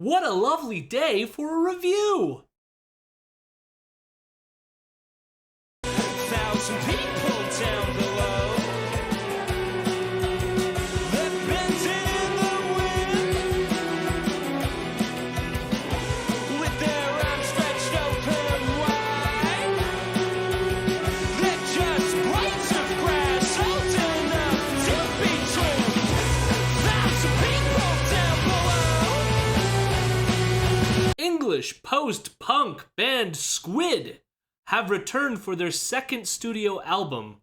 What a lovely day for a review! Thousand people down below, they're bending in the wind, with their arms stretched open wide. They're just blades of grass, old enough to be trimmed. Thousand people down below. English post-punk band Squid have returned for their second studio album,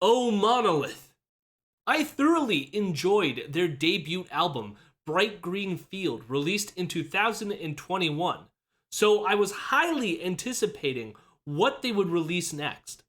Oh Monolith. I thoroughly enjoyed their debut album, Bright Green Field, released in 2021, so I was highly anticipating what they would release next.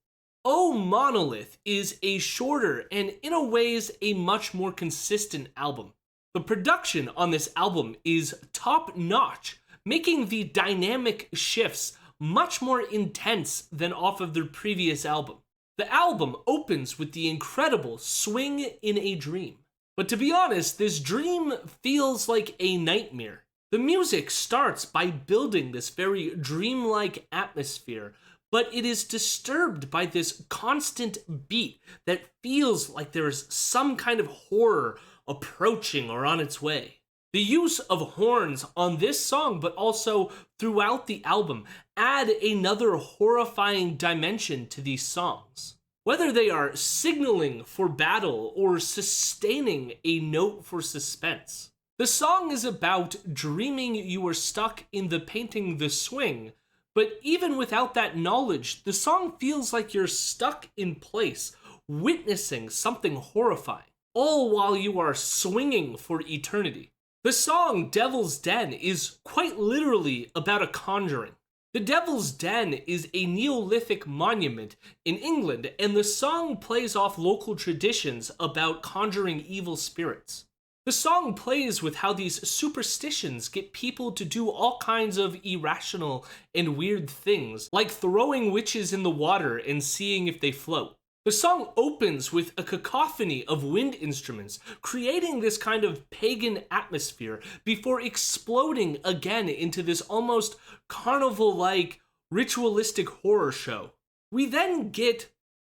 Oh Monolith is a shorter and in a ways a much more consistent album. The production on this album is top-notch, making the dynamic shifts much more intense than off of their previous album. The album opens with the incredible Swing in a Dream. But to be honest, this dream feels like a nightmare. The music starts by building this very dreamlike atmosphere, but it is disturbed by this constant beat that feels like there is some kind of horror approaching or on its way. The use of horns on this song, but also throughout the album, add another horrifying dimension to these songs. Whether they are signaling for battle or sustaining a note for suspense. The song is about dreaming you are stuck in the painting The Swing, but even without that knowledge, the song feels like you're stuck in place, witnessing something horrifying, all while you are swinging for eternity. The song Devil's Den is quite literally about a conjuring. The Devil's Den is a Neolithic monument in England, and the song plays off local traditions about conjuring evil spirits. The song plays with how these superstitions get people to do all kinds of irrational and weird things, like throwing witches in the water and seeing if they float. The song opens with a cacophony of wind instruments, creating this kind of pagan atmosphere before exploding again into this almost carnival-like ritualistic horror show. We then get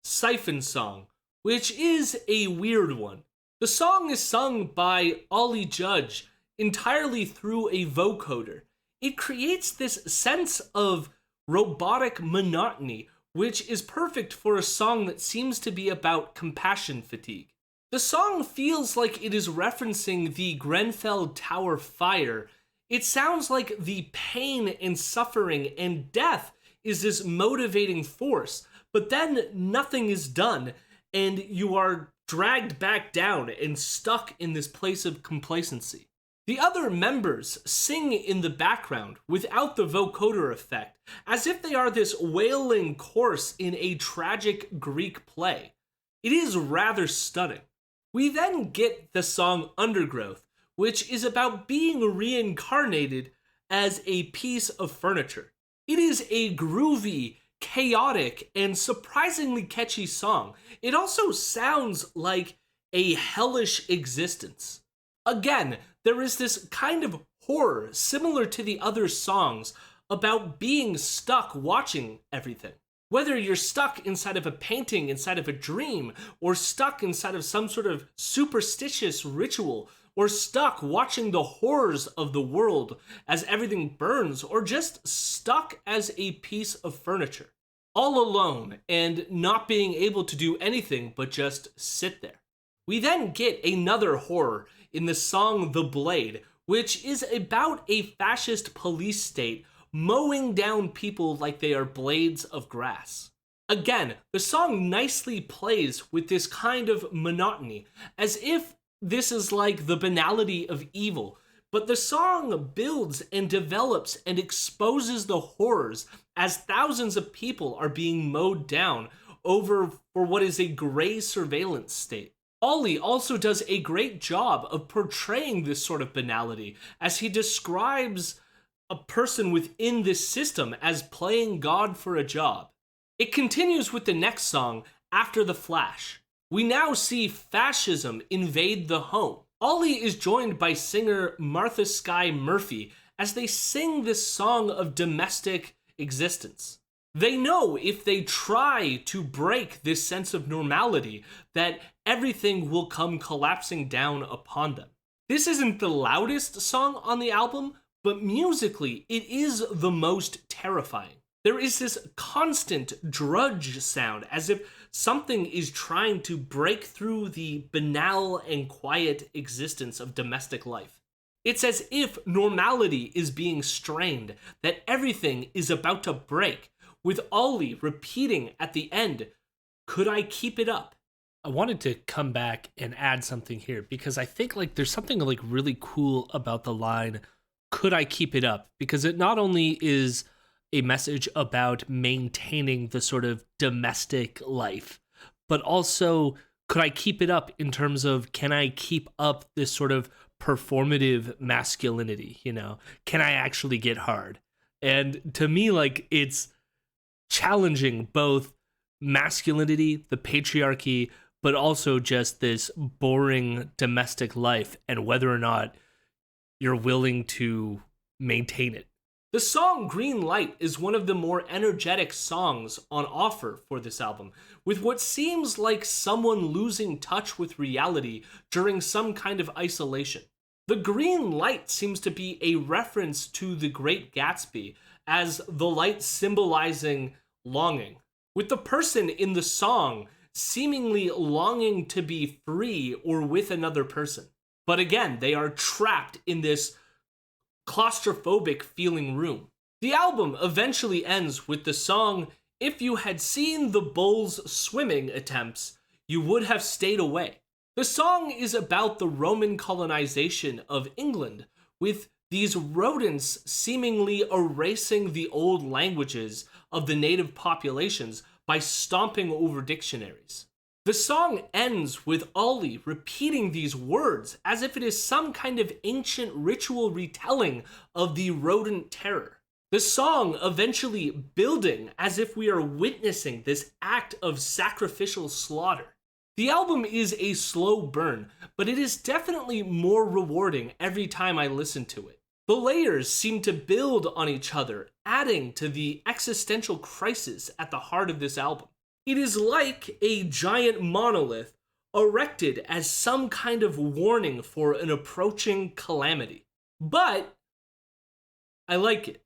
Siphon Song, which is a weird one. The song is sung by Ollie Judge entirely through a vocoder. It creates this sense of robotic monotony, which is perfect for a song that seems to be about compassion fatigue. The song feels like it is referencing the Grenfell Tower fire. It sounds like the pain and suffering and death is this motivating force, but then nothing is done, and you are dragged back down and stuck in this place of complacency. The other members sing in the background without the vocoder effect, as if they are this wailing chorus in a tragic Greek play. It is rather stunning. We then get the song Undergrowth, which is about being reincarnated as a piece of furniture. It is a groovy, chaotic, and surprisingly catchy song. It also sounds like a hellish existence. Again, there is this kind of horror similar to the other songs about being stuck watching everything. Whether you're stuck inside of a painting, inside of a dream, or stuck inside of some sort of superstitious ritual, or stuck watching the horrors of the world as everything burns, or just stuck as a piece of furniture. All alone and not being able to do anything but just sit there. We then get another horror in the song The Blade, which is about a fascist police state mowing down people like they are blades of grass. Again, the song nicely plays with this kind of monotony, as if this is like the banality of evil, but the song builds and develops and exposes the horrors as thousands of people are being mowed down over for what is a gray surveillance state. Ollie also does a great job of portraying this sort of banality, as he describes a person within this system as playing God for a job. It continues with the next song, After the Flash. We now see fascism invade the home. Ollie is joined by singer Martha Skye Murphy as they sing this song of domestic existence. They know if they try to break this sense of normality, that everything will come collapsing down upon them. This isn't the loudest song on the album, but musically, it is the most terrifying. There is this constant drudge sound, as if something is trying to break through the banal and quiet existence of domestic life. It's as if normality is being strained, that everything is about to break, with Ollie repeating at the end, "Could I keep it up?" I wanted to come back and add something here because I think like there's something like really cool about the line, "Could I keep it up?" Because it not only is a message about maintaining the sort of domestic life, but also could I keep it up in terms of can I keep up this sort of performative masculinity, you know? Can I actually get hard? And to me, like, it's challenging both masculinity, the patriarchy, but also just this boring domestic life and whether or not you're willing to maintain it. The song Green Light is one of the more energetic songs on offer for this album, with what seems like someone losing touch with reality during some kind of isolation. The green light seems to be a reference to The Great Gatsby, as the light symbolizing longing, with the person in the song seemingly longing to be free or with another person. But again, they are trapped in this claustrophobic feeling room. The album eventually ends with the song, "If you had seen the bull's swimming attempts, you would have stayed away." The song is about the Roman colonization of England, with these rodents seemingly erasing the old languages of the native populations by stomping over dictionaries. The song ends with Ollie repeating these words as if it is some kind of ancient ritual retelling of the rodent terror. The song eventually building as if we are witnessing this act of sacrificial slaughter. The album is a slow burn, but it is definitely more rewarding every time I listen to it. The layers seem to build on each other, adding to the existential crisis at the heart of this album. It is like a giant monolith erected as some kind of warning for an approaching calamity. But I like it.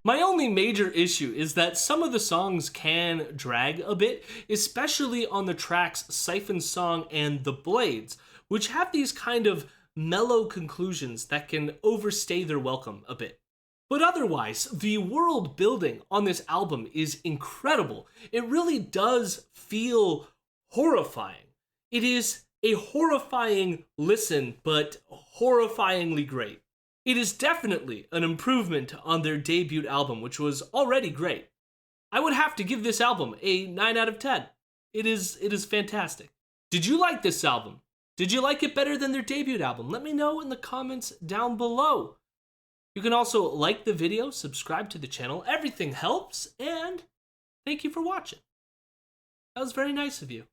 My only major issue is that some of the songs can drag a bit, especially on the tracks Siphon Song and The Blades, which have these kind of mellow conclusions that can overstay their welcome a bit. But otherwise, the world building on this album is incredible. It really does feel horrifying. It is a horrifying listen, but horrifyingly great. It is definitely an improvement on their debut album, which was already great. I would have to give this album a 9 out of 10. It is fantastic. Did you like this album? Did you like it better than their debut album? Let me know in the comments down below. You can also like the video, subscribe to the channel, everything helps, and thank you for watching. That was very nice of you.